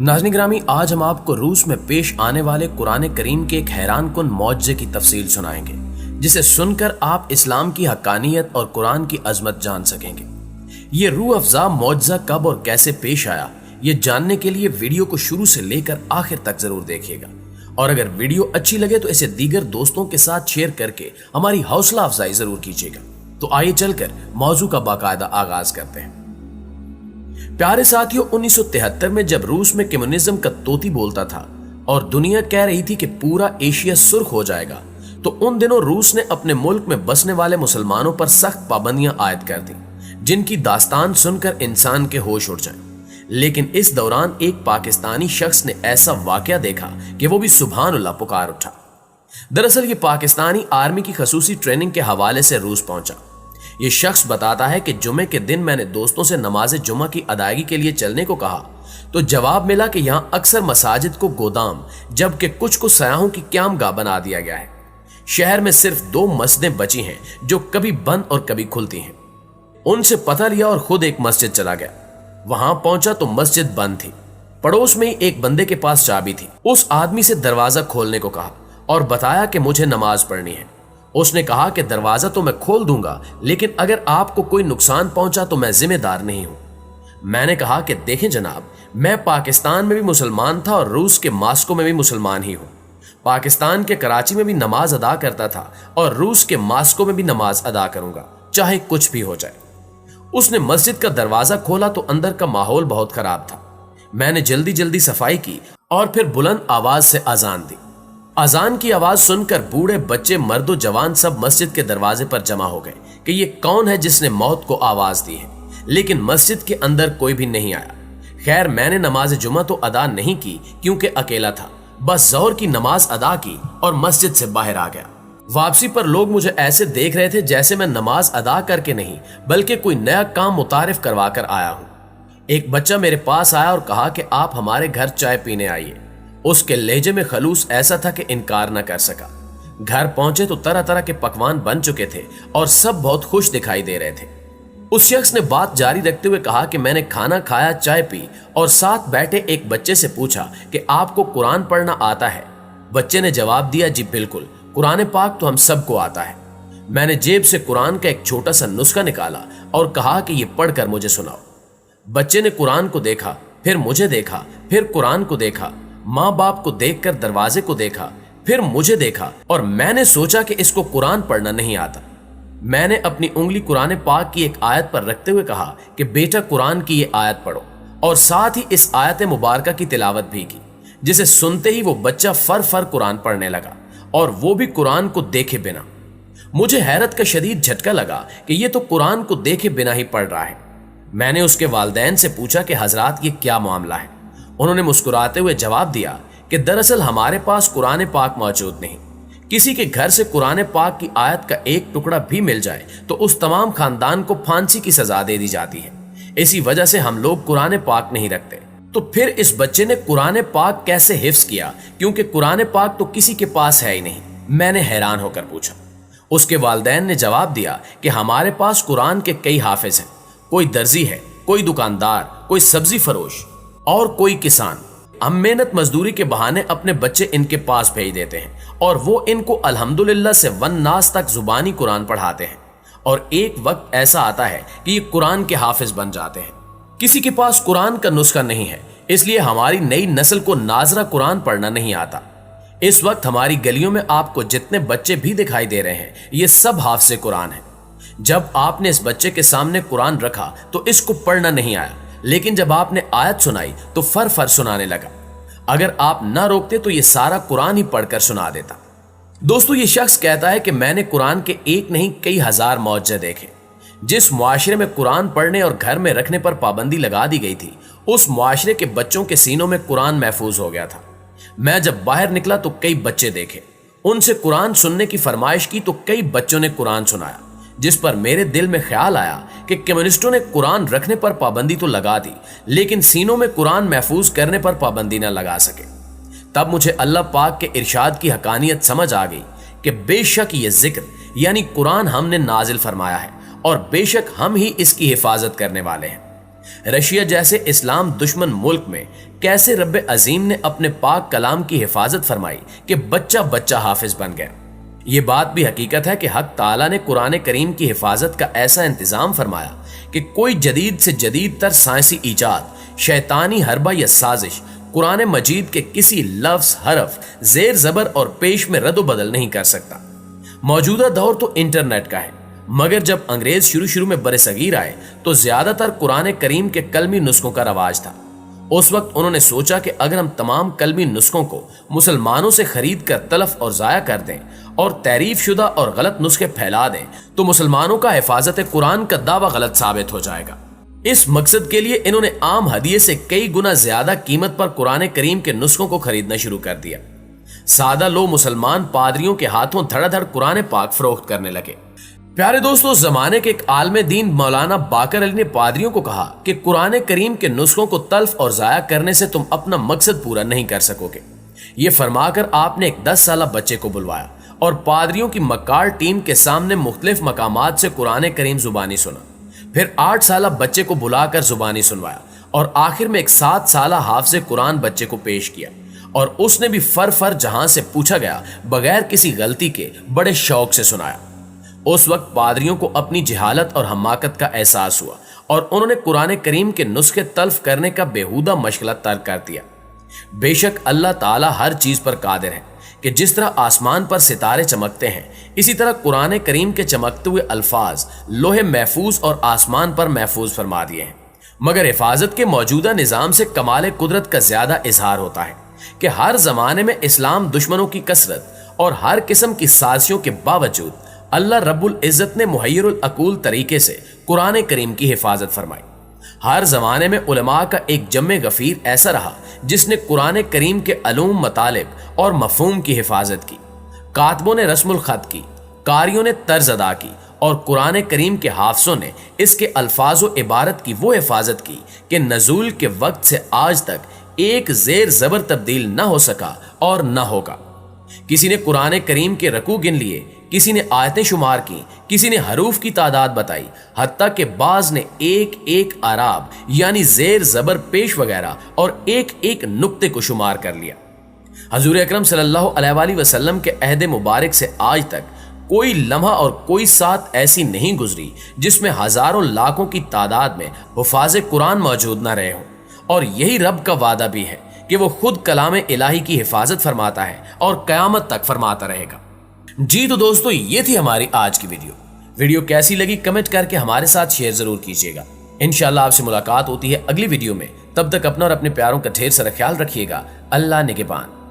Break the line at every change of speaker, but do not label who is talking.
नाज़रीन ग्रामी, आज हम आपको रूस में पेश आने वाले कुरान करीम के एक हैरान कुन मौजज़े की तफसील सुनाएंगे, जिसे सुनकर आप इस्लाम की हक्कानियत और कुरान की अजमत जान सकेंगे। ये रूह अफ़ज़ा मौजज़ा कब और कैसे पेश आया, ये जानने के लिए वीडियो को शुरू से लेकर आखिर तक जरूर देखिएगा। और अगर वीडियो अच्छी लगे तो इसे दीगर दोस्तों के साथ शेयर करके हमारी हौसला अफजाई जरूर कीजिएगा। तो आइए चलकर मौजू का बाकायदा आगाज करते हैं। प्यारे साथियों, 1973 में जब रूस में कम्युनिज्म का तोती बोलता था और दुनिया कह रही थी कि पूरा एशिया सुर्ख हो जाएगा, तो उन दिनों रूस ने अपने मुल्क में बसने वाले मुसलमानों पर सख्त पाबंदियां आयद कर दी, जिनकी दास्तान सुनकर इंसान के होश उड़ जाए। लेकिन इस दौरान एक पाकिस्तानी शख्स ने ऐसा वाकया देखा कि वो भी सुभान अल्लाह पुकार उठा। दरअसल ये पाकिस्तानी आर्मी की खसूसी ट्रेनिंग के हवाले से रूस पहुंचा। ये शख्स बताता है कि जुमे के दिन मैंने दोस्तों से नमाज जुमा की अदायगी के लिए चलने को कहा, तो जवाब मिला कि यहाँ अक्सर मसाजिद को गोदाम जबकि कुछ को सयाहों की क्यामगाह बना दिया गया है। शहर में सिर्फ 2 मस्जिदें बची हैं जो कभी बंद और कभी खुलती हैं। उनसे पता लिया और खुद एक मस्जिद चला गया। वहां पहुंचा तो मस्जिद बंद थी। पड़ोस में ही एक बंदे के पास चाबी थी। उस आदमी से दरवाजा खोलने को कहा और बताया कि मुझे नमाज पढ़नी है। उसने कहा कि दरवाजा तो मैं खोल दूंगा, लेकिन अगर आपको कोई नुकसान पहुंचा तो मैं जिम्मेदार नहीं हूं। मैंने कहा कि देखें जनाब, मैं पाकिस्तान में भी मुसलमान था और रूस के मास्को में भी मुसलमान ही हूं। पाकिस्तान के कराची में भी नमाज अदा करता था और रूस के मास्को में भी नमाज अदा करूंगा, चाहे कुछ भी हो जाए। उसने मस्जिद का दरवाजा खोला तो अंदर का माहौल बहुत खराब था। मैंने जल्दी जल्दी सफाई की और फिर बुलंद आवाज से अजान दी। अजान की आवाज सुनकर बूढ़े बच्चे मर्दो जवान सब मस्जिद के दरवाजे पर जमा हो गए कि ये कौन है जिसने मौत को आवाज दी है। लेकिन मस्जिद के अंदर कोई भी नहीं आया। खैर, मैंने नमाज जुमा तो अदा नहीं की क्योंकि अकेला था। बस ज़ोहर की नमाज अदा की और मस्जिद से बाहर आ गया। वापसी पर लोग मुझे ऐसे देख रहे थे जैसे मैं नमाज अदा करके नहीं बल्कि कोई नया काम मुतारिफ करवा कर आया हूं। एक बच्चा मेरे पास आया और कहा कि आप हमारे घर चाय पीने आइए। उसके लहजे में खलूस ऐसा था कि इनकार न कर सका। घर पहुंचे तो तरह तरह के पकवान बन चुके थे और सब बहुत खुश दिखाई दे रहे थे। उस शख्स ने बात जारी रखते हुए कहा कि मैंने खाना खाया, चाय पी और साथ बैठे एक बच्चे से पूछा कि आपको कुरान पढ़ना आता है। बच्चे ने जवाब दिया, जी बिल्कुल, कुरान पाक तो हम सबको आता है। मैंने जेब से कुरान का एक छोटा सा नुस्खा निकाला और कहा कि ये पढ़कर मुझे सुनाओ। बच्चे ने कुरान को देखा, फिर मुझे देखा, फिर कुरान को देखा, माँ बाप को देखकर दरवाजे को देखा, फिर मुझे देखा और मैंने सोचा कि इसको कुरान पढ़ना नहीं आता। मैंने अपनी उंगली कुरान पाक की एक आयत पर रखते हुए कहा कि बेटा कुरान की ये आयत पढ़ो, और साथ ही इस आयत मुबारका की तिलावत भी की, जिसे सुनते ही वो बच्चा फर फर कुरान पढ़ने लगा और वो भी कुरान को देखे बिना। मुझे हैरत का शदीद झटका लगा कि ये तो कुरान को देखे बिना ही पढ़ रहा है। मैंने उसके वालिदैन से पूछा कि हजरात ये क्या मामला है। उन्होंने मुस्कुराते हुए जवाब दिया कि दरअसल हमारे पास कुरान पाक मौजूद नहीं। किसी के घर से कुरान पाक की आयत का एक टुकड़ा भी मिल जाए तो उस तमाम खानदान को फांसी की सजा दे दी जाती है। इसी वजह से हम लोग कुरान पाक नहीं रखते। तो फिर इस बच्चे ने कुरान पाक कैसे हिफ्ज किया, क्योंकि कुरान पाक तो किसी के पास है ही नहीं। मैंने हैरान होकर पूछा। उसके वालिदैन ने जवाब दिया कि हमारे पास कुरान के कई हाफिज हैं। कोई दर्जी है, कोई दुकानदार, कोई सब्जी फरोश और कोई किसान। हम मेहनत मजदूरी के बहाने अपने बच्चे इनके पास भेज देते हैं और वो इनको अल्हम्दुलिल्लाह से वन नास तक जुबानी कुरान पढ़ाते हैं। और एक वक्त ऐसा आता है कि ये कुरान के हाफिज बन जाते हैं। किसी के पास कुरान का नुस्खा नहीं है, इसलिए हमारी नई नस्ल को नाजरा कुरान पढ़ना नहीं आता। इस वक्त हमारी गलियों में आपको जितने बच्चे भी दिखाई दे रहे हैं, ये सब हाफिज़े कुरान हैं। जब आपने इस बच्चे के सामने कुरान रखा तो इसको पढ़ना नहीं आया, लेकिन जब आपने आयत सुनाई तो फर फर सुनाने लगा। अगर आप ना रोकते तो ये सारा कुरान ही पढ़कर सुना देता। दोस्तों, ये शख्स कहता है कि मैंने कुरान के एक नहीं कई हजार मौजज़े देखे। जिस मुआशरे में कुरान पढ़ने और घर में रखने पर पाबंदी लगा दी गई थी, उस मुआशरे के बच्चों के सीनों में कुरान महफूज हो गया था। मैं जब बाहर निकला तो कई बच्चे देखे। उनसे कुरान सुनने की फरमाइश की तो कई बच्चों ने कुरान सुनाया, जिस पर मेरे दिल में ख्याल आया कि कम्युनिस्टों ने कुरान रखने पर पाबंदी तो लगा दी, लेकिन सीनों में कुरान महफूज करने पर पाबंदी न लगा सके। तब मुझे अल्लाह पाक के इरशाद की हकानियत समझ आ गई कि बेशक ये जिक्र यानी कुरान हमने नाजिल फरमाया है और बेशक हम ही इसकी हिफाजत करने वाले हैं। रशिया जैसे इस्लाम दुश्मन मुल्क में कैसे रब अजीम ने अपने पाक कलाम की हिफाजत फरमाई कि बच्चा बच्चा हाफिज बन गया। ये बात भी हकीकत है कि हक ताला ने कुरान करीम की हिफाजत का ऐसा इंतजाम फरमाया कि कोई जदीद से जदीद तर साइंसी ईजाद, शैतानी हरबा या साजिश कुरान मजीद के किसी लफ्ज, हरफ, जेर जबर और पेश में रद्द बदल नहीं कर सकता। मौजूदा दौर तो इंटरनेट का है, मगर जब अंग्रेज शुरू में बरसगीर आए तो ज्यादातर कुरान करीम के कलमी नुस्खों का रवाज था। उस वक्त उन्होंने सोचा कि अगर हम तमाम कलमी नुस्खों को मुसलमानों से खरीद कर तलफ और जाया कर दें और तहरीफ शुदा और गलत नुस्खे फैला दें तो मुसलमानों का हिफाजत कुरान का दावा गलत साबित हो जाएगा। इस मकसद के लिए इन्होंने आम हदिये से कई गुना ज्यादा कीमत पर कुरान करीम के नुस्खों को खरीदना शुरू कर दिया। सादा लो मुसलमान पादरियों के हाथों धड़ाधड़ कुरान पाक फरोख्त करने लगे। प्यारे दोस्तों, जमाने के एक आलमे दीन मौलाना बाकर अली ने पादरियों को कहा कि कुरान करीम के नुस्खों को तल्फ और जाया करने से तुम अपना मकसद पूरा नहीं कर सकोगे। ये फरमाकर आपने एक 10 साला बच्चे को बुलवाया और पादरियों की मक्कार टीम के सामने मुख्तलिफ मकामात से कुरान करीम जुबानी सुना। फिर 8 साला बच्चे को बुलाकर जुबानी सुनवाया और आखिर में एक 7 साला हाफिज़े कुरान बच्चे को पेश किया और उसने भी फर जहां से पूछा गया बगैर किसी गलती के बड़े शौक से सुनाया। उस वक्त पादरियों को अपनी जहालत और हमाकत का एहसास हुआ और उन्होंने कुरान करीम के नुस्खे तल्फ करने का बेहुदा मशगला तर्क कर दिया। बेशक अल्लाह ताला हर चीज पर कादिर है कि जिस तरह आसमान पर सितारे चमकते हैं, इसी तरह कुरान करीम के चमकते हुए अल्फाज लोहे महफूज और आसमान पर महफूज फरमा दिए हैं। मगर हिफाजत के मौजूदा निजाम से कमाल कुदरत का ज्यादा इजहार होता है कि हर जमाने में इस्लाम दुश्मनों की कसरत और हर किस्म की साजिशों के बावजूद अल्लाह रब्बुल इज्जत ने मुहय्यरुल अकूल तरीके से कुरान करीम की हिफाजत फरमाई। हर जमाने में उलमा का एक जम्मे गफीर ऐसा रहा जिसने कुरान करीम के अलूम, मतालिब और मफहूम की हिफाजत की। कातबों ने रस्मुल खत की, कारियों ने तर्ज अदा की और कुरान करीम के हाफिज़ों ने इसके अल्फाज व इबारत की वो हिफाजत की कि नज़ूल के वक्त से आज तक एक जेर जबर तब्दील न हो सका और न होगा। किसी ने कुरान करीम के रकू गिन लिए, किसी ने आयतें शुमार की, किसी ने हरूफ की तादाद बताई, हत्ता के बाज ने एक एक आराब यानी जेर जबर पेश वगैरह और एक एक नुक्ते को शुमार कर लिया। हजूर अकरम सल्लल्लाहु अलैहि वसल्लम के अहद मुबारक से आज तक कोई लम्हा और कोई सात ऐसी नहीं गुजरी जिसमें हजारों लाखों की तादाद में हुफाज़े कुरान मौजूद न रहे हों। और यही रब का वादा भी है कि वो खुद कलाम इलाही की हिफाजत फरमाता है और कयामत तक फरमाता रहेगा। जी तो दोस्तों, ये थी हमारी आज की वीडियो कैसी लगी कमेंट करके हमारे साथ शेयर जरूर कीजिएगा। इंशाल्लाह आपसे मुलाकात होती है अगली वीडियो में। तब तक अपना और अपने प्यारों का ढेर सारा ख्याल रखिएगा। अल्लाह निगहबान।